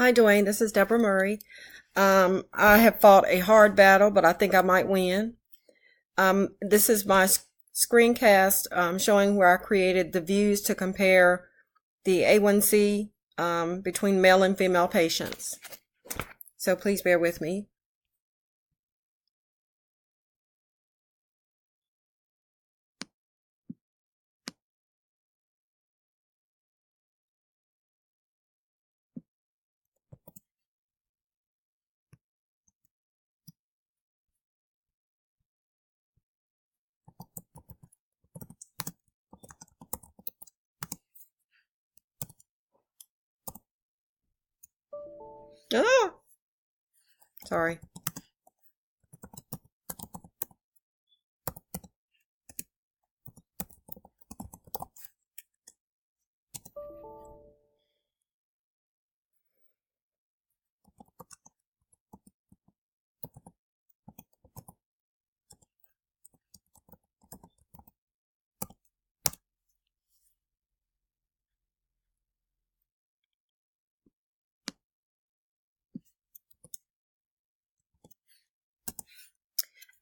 Hi, Dwayne. This is Deborah Murray. I have fought a hard battle, but I think I might win. This is my screencast showing where I created the views to compare the A1C between male and female patients. So please bear with me. Ah, sorry.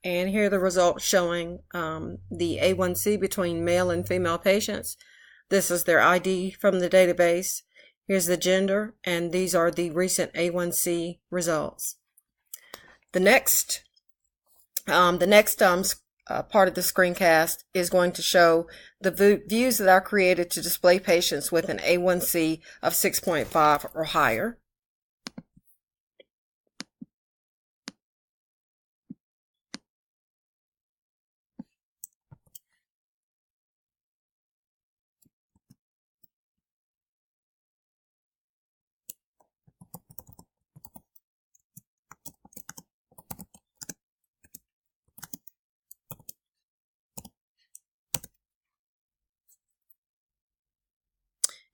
And here are the results showing the A1C between male and female patients. This is their ID from the database. Here's the gender, and these are the recent A1C results. The next part of the screencast is going to show the views that I created to display patients with an A1C of 6.5 or higher.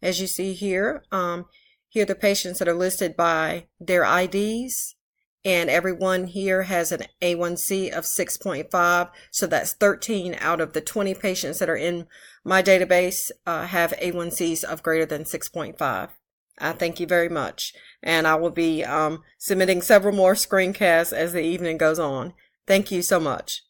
As you see here, here are the patients that are listed by their IDs, and everyone here has an A1C of 6.5, so that's 13 out of the 20 patients that are in my database have A1Cs of greater than 6.5. I thank you very much, and I will be submitting several more screencasts as the evening goes on. Thank you so much.